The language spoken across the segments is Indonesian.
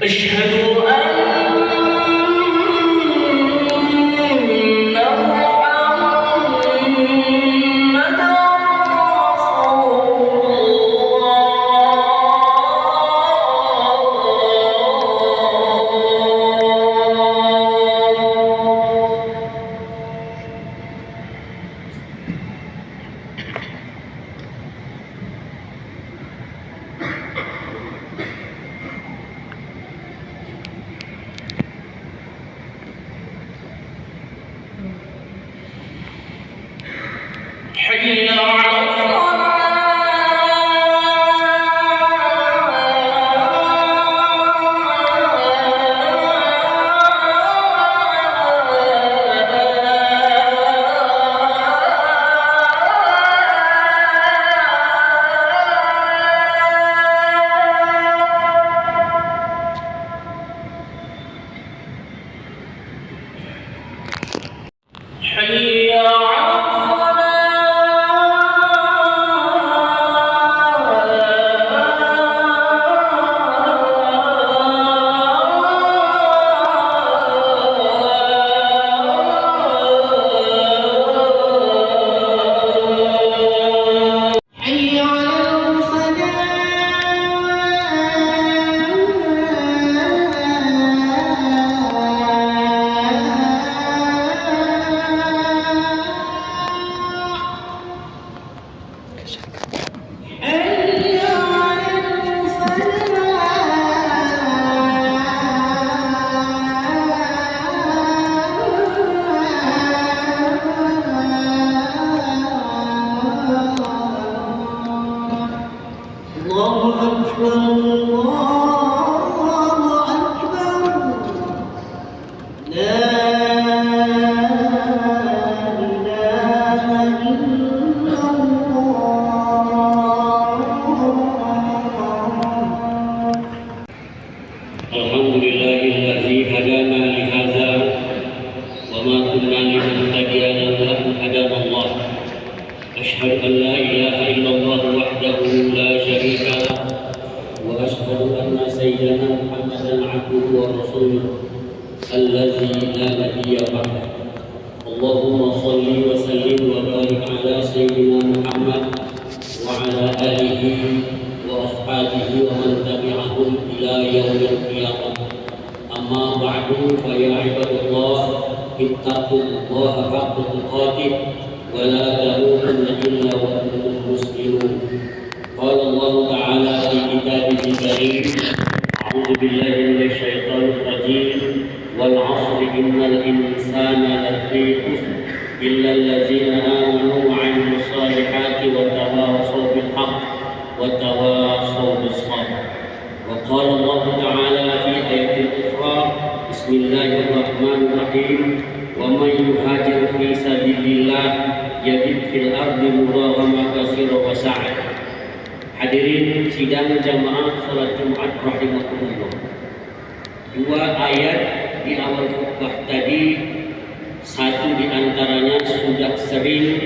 أشهد أن حي على حي Alhamdulillahilladzi hadana li hadza wa ma kunna linahtadiya laula an hadana Allah. Asyhadu an la ilaha illallah wahdahu la syarika lah wa asyhadu anna sayyidana Muhammadan abduhu wa rasuluh alladzi la nabiyya ba'dahu. Allahumma shalli wa sallim wa barik ala sayyidina Muhammad wa ala alihi wa ashabihi wa man tabi'ahum ila yaumil qiyamah. Amma ba'du fa ya ibadallah ittaqullaha haqqa tuqatih wa la tamutunna illa wa antum muslimun. Qala Allah ta'ala fi kitabihi karim, a'udzu billahi minasy syaithanir rajim, wal 'ashri innal insana lafi khusr illa allazina amanu wa 'amilus solihati wa tawassaw bil haqq wa tawassaw bis sabr. Wa qala Allah ta'ala fi ayatin ukhra, bismillahirrahmanirrahim, wa man yuhajir fi sabilillah yajid fil ardi mudaghaman katsiran wa sa'a. Hadirin sidang jamaah salat Jumat rahimakumullah. Dua ayat di awal khutbah tadi, satu di antaranya sudah sering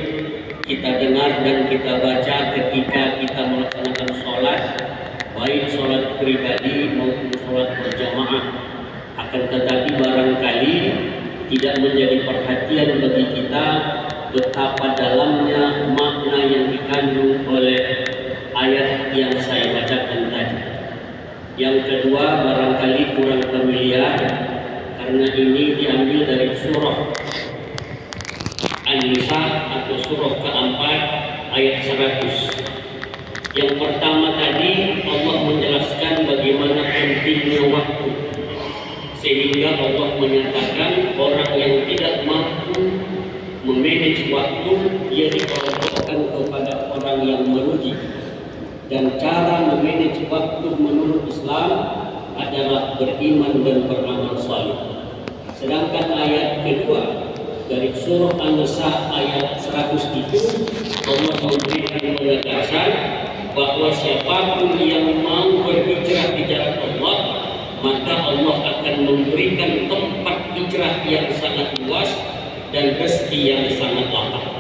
kita dengar dan kita baca ketika kita melaksanakan sholat, baik sholat pribadi maupun sholat berjamaah. Akan tetapi barangkali tidak menjadi perhatian bagi kita betapa dalamnya makna yang dikandung oleh ayat yang saya bacakan tadi. Yang kedua, barangkali kurang familiar karena ini diambil dari surah An-Nisa atau surah keempat ayat 100. Yang pertama tadi Allah menjelaskan bagaimana pentingnya waktu, sehingga Allah menyatakan orang yang tidak mampu memanage waktu dia dikelompokkan kepada orang yang merugi. Dan cara memanage waktu menurut Islam adalah beriman dan beramal saleh. Sedangkan ayat kedua dari surah An-Nisa ayat 100 itu Allah memberikan penegasan bahwa siapapun yang mau berhijrah di jalan Allah, maka Allah akan memberikan tempat hijrah yang sangat luas dan rezeki yang sangat lapang.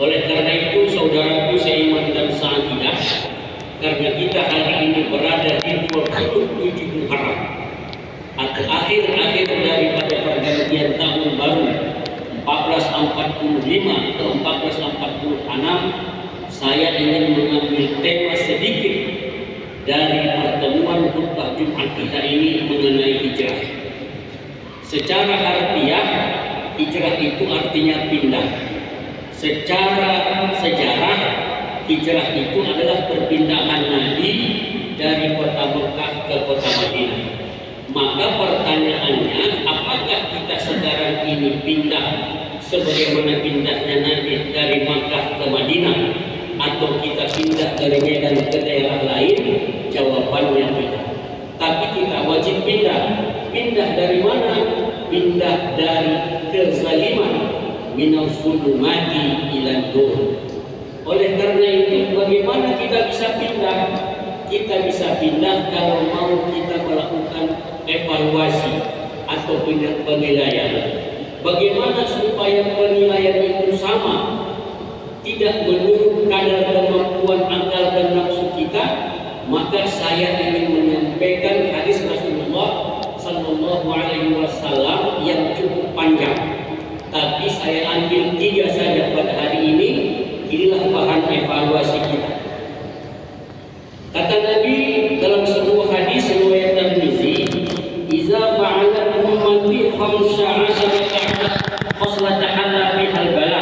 Oleh karena itu, saudaraku seiman dan seakidah, karena kita hari ini berada di 27 Muharram, atau akhir-akhir daripada pergantian tahun baru 1445 ke 1446, saya ingin mengambil tema sedikit dari pertemuan khutbah Jumat kita ini mengenai hijrah. Secara harfiah, hijrah itu artinya pindah. Secara sejarah, hijrah itu adalah perpindahan Nabi dari kota Mekah ke kota Madinah. Maka pertanyaannya, apakah kita sekarang ini pindah sebagaimana pindahnya Nabi dari Mekah ke Madinah, atau kita pindah dari Medan ke daerah lain? Jawabannya tidak. Tapi kita wajib pindah. Pindah dari mana? Pindah dari kezaliman, minal zulumati ilan nur. Oleh karena itu, bagaimana kita bisa pindah? Kita bisa pindah kalau mau kita melakukan evaluasi atau penilaian. Bagaimana supaya penilaian itu sama, tidak menurut kadar kemampuan akal dan nafsu kita? Maka saya ingin menyampaikan hadis Rasulullah Sallallahu Alaihi Wasallam yang cukup panjang, tapi saya ambil 3 saja pada hari ini. Inilah bahan evaluasi kita. Kata Nabi dalam sebuah hadis riwayat Tirmizi, "Iza fa'alat ummati 15 khoslatan bihal bala."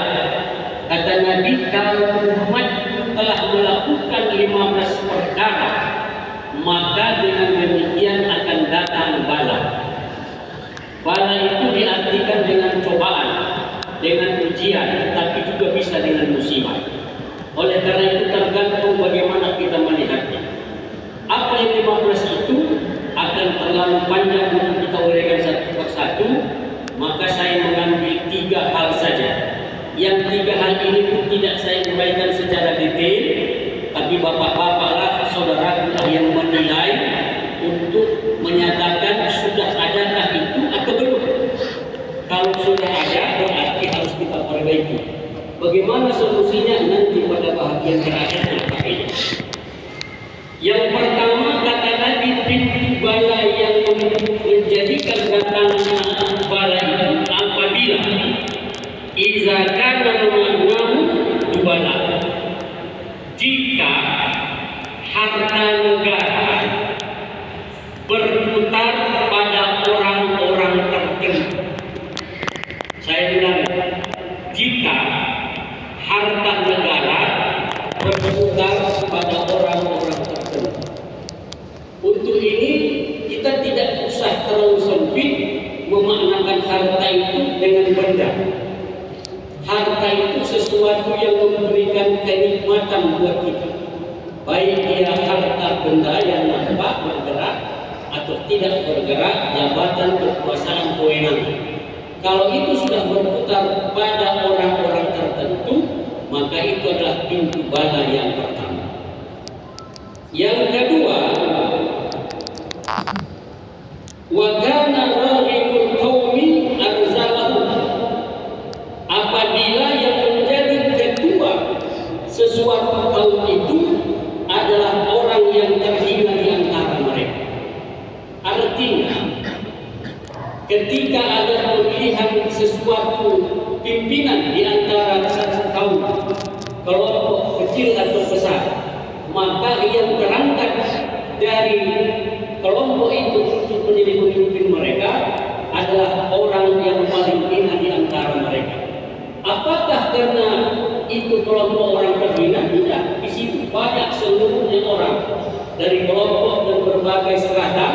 Kata Nabi, kalau umat telah melakukan 15 perkara, maka dengan demikian akan datang bala. Bala itu diartikan dengan cobaan, dengan ujian, tapi juga bisa dengan musibah. Oleh karena itu tergantung bagaimana kita melihatnya. Apa yang 15 itu akan terlalu panjang untuk kita uraikan satu persatu, maka saya mengambil 3 hal saja. Yang 3 hal ini pun tidak saya uraikan secara detail, tapi bapak-bapaklah, saudarakulah yang menilai untuk menyatakan sudah adakah itu atau belum. Kalau sudah ada, berarti harus kita perbaiki. Bagaimana solusinya nanti pada bahagian terakhir nanti. Yang pertama, kata Nabi, pintu bala yang menjadikan datangnya bala itu apabila iza kana ma'nahu bala, jika harta negara berputar pada orang-orang tertentu. Saya bilang, jika harta negara berputar pada orang-orang tertentu. Untuk ini kita tidak usah terlalu sempit memaknakan harta itu dengan benda. Harta itu sesuatu yang memberikan kenikmatan buat kita, baik dia harta benda yang nampak bergerak atau tidak bergerak, jabatan, kekuasaan, kewenangan. Kalau itu sudah berputar pada orang-orang tertentu, maka itu adalah pintu bala yang pertama. Yang kedua, wa kana raghibul qaumi arzalahu, apabila yang menjadi ketua sesuatu kaum itu adalah orang yang terhina di antara mereka. Artinya, ketika ada pemilihan sesuatu pimpinan di antara satu kaum, kelompok kecil atau besar, maka yang terangkat dari kelompok itu untuk menjadi pemimpin mereka adalah orang yang paling hina di antara mereka. Apakah karena itu kelompok orang terhina? Tidak. Di situ banyak seluruhnya orang dari kelompok dan berbagai strata,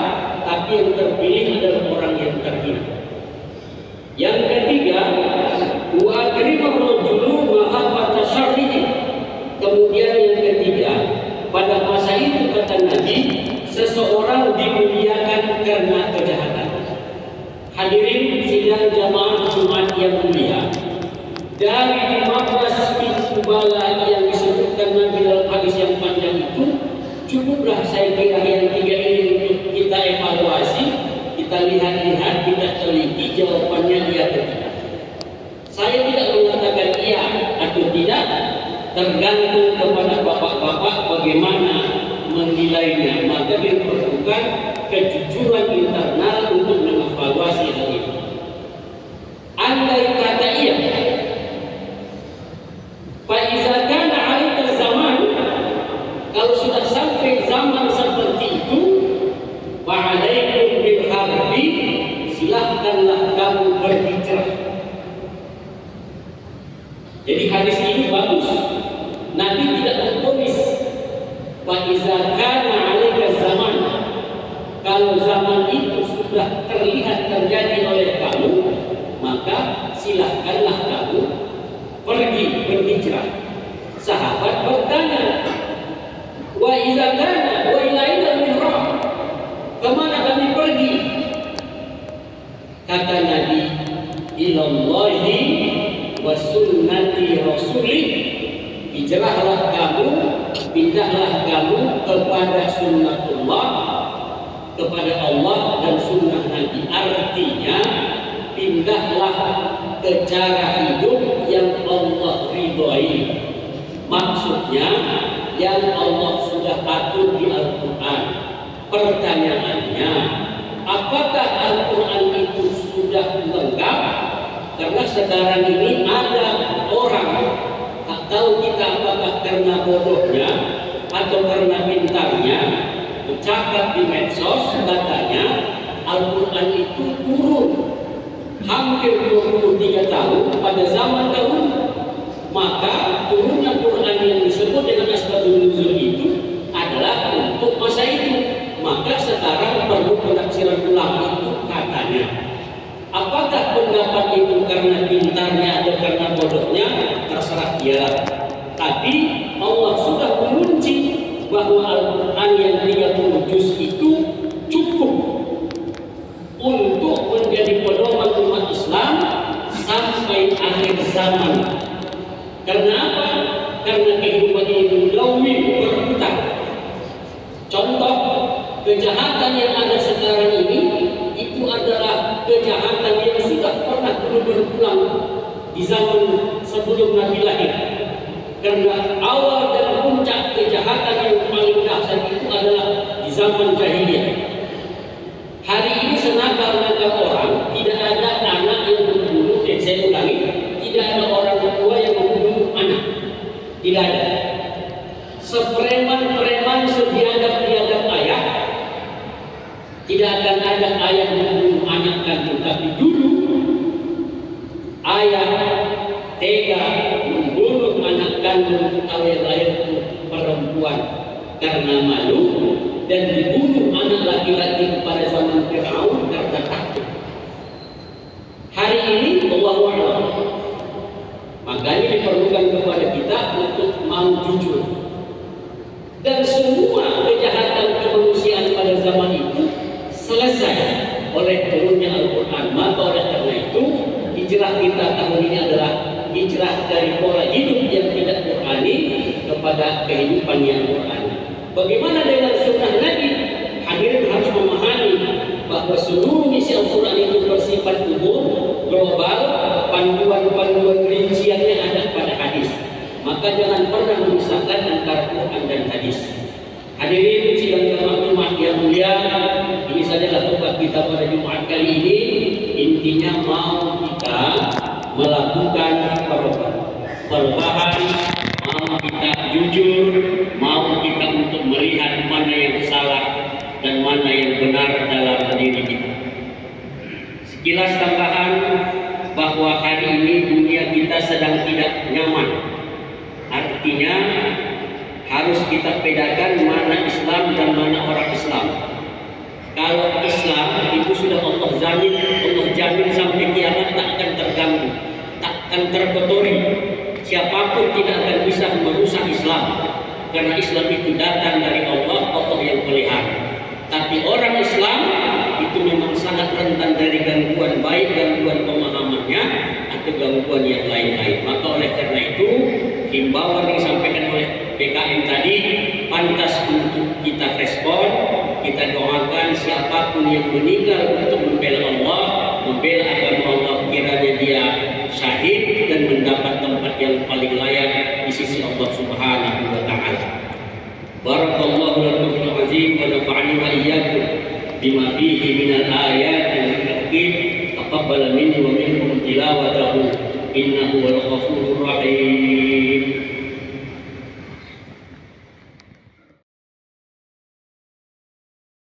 tapi yang terpilih adalah orang yang terhina. Yang ketiga, wa akrimar rajulu mahabbata syarrihi. Kemudian yang ketiga, pada masa itu kata Nabi, seseorang dimuliakan karena kejahatan. Hadirin sidang jamaah Jumat yang mulia, dari 15 pintu bala yang disebutkan Nabi dalam hadis yang panjang itu, cukuplah saya kira yang 3 ini untuk kita evaluasi, kita lihat-lihat, kita teliti jawabannya iya atau tidak. Saya tidak mengatakan iya atau tidak, tergantung kepada bapak-bapak bagaimana menilainya. Maka diperlukan kejujuran internal untuk sudah terlihat terjadi oleh kamu, maka silahkanlah kamu pergi berhijrah. Sahabat bertanya, wa idza kana wa ila al-mihrab, kemana kami pergi? Kata Nabi, ilallahi wa sunnati rasulih, hijrahlah kamu, pindahlah kamu kepada sunnatullah, kepada Allah dan sunnah Nabi. Artinya pindahlah ke cara hidup yang Allah ridhoi. Maksudnya yang Allah sudah atur di Al-Quran. Pertanyaannya, apakah Al-Quran itu sudah lengkap? Karena sekarang ini ada orang, tak tahu kita apakah karena bodohnya atau karena pintarnya, bercakap di medsos, katanya Al-Quran itu turun hampir 23 tahun pada zaman Daud. Maka turunnya Quran yang disebut dengan asbabun nuzul itu adalah untuk masa itu. Maka sekarang perlu penafsiran ulang itu katanya. Apakah pendapat itu karena pintarnya atau karena bodohnya? Terserah dia. Tapi Allah sudah mengunci bahwa Al-Quran yang 30 juz itu cukup untuk menjadi pedoman umat Islam sampai akhir zaman. Karena apa? Karena kehidupan ini dahulu berputar. Contoh kejahatan yang ada sekarang ini itu adalah kejahatan yang sudah pernah berulang di zaman sebelum Nabi lahir. Karena awal dan puncak kejahatan yang paling dahsyat itu adalah di zaman jahiliyah. Hari ini senakal-nakal orang, tidak ada anak yang membunuh, saya ulangi, tidak ada orang tua yang membunuh anak. Tidak ada. Sepreman-preman sebiadab-biadab ayah, tidak akan ada ayah membunuh anak kandung. Tapi dulu ayah tega membunuh anak kandung lahir perempuan karena malu, dan dibunuh anak laki-laki pada zaman Fir'aun karena takut. Hari ini Allahu a'lam. Makanya diperlukan kepada kita untuk mau jujur. Dan semua kejahatan kemanusiaan pada zaman itu selesai oleh turunnya Al-Quran. Maka oleh karena itu hijrah kita tahun ini adalah hijrah dari pola hidup yang tidak Qurani kepada kehidupan yang Qurani. Bagaimana dengan sunnah Nabi? Hadirin harus memahami bahwa seluruh isi Al-Quran itu bersifat umum, global, panduan-panduan rinciannya ada pada hadis. Maka jangan pernah memisahkan antara Quran dan hadis. Hadirin sidang maklumat yang mulia, ini sajalah khutbah kita pada Jumat kali ini. Intinya mau kita melakukan perubahan, mau kita jujur, mau kita untuk melihat mana yang salah dan mana yang benar dalam diri kita. Sekilas tambahan bahwa hari ini dunia kita sedang tidak nyaman. Artinya harus kita bedakan mana Islam dan mana orang Islam. Kalau Islam itu sudah Allah jamin sampai kiamat tak akan terganggu, tak akan terkotori. Siapapun tidak akan bisa merusak Islam, karena Islam itu datang dari Allah, Allah yang pelihara. Tapi orang Islam itu memang sangat rentan dari gangguan, baik gangguan pemahamannya atau gangguan yang lain-lain. Maka oleh karena itu himbauan yang disampaikan oleh PKM tadi pantas untuk kita respon. Kita doakan siapapun yang meninggal untuk membela Allah, membela agama Allah, kiranya dia syahid dan mendapat tempat yang paling layak di sisi Allah Subhanahu wa taala. Barakallahu lakum fil azim wa nafa'ani wa iyyakum bima fihi minal ayatil hakim. Taqabbal minni wa minkum tilawatahu innahu wal ghafurur rahim.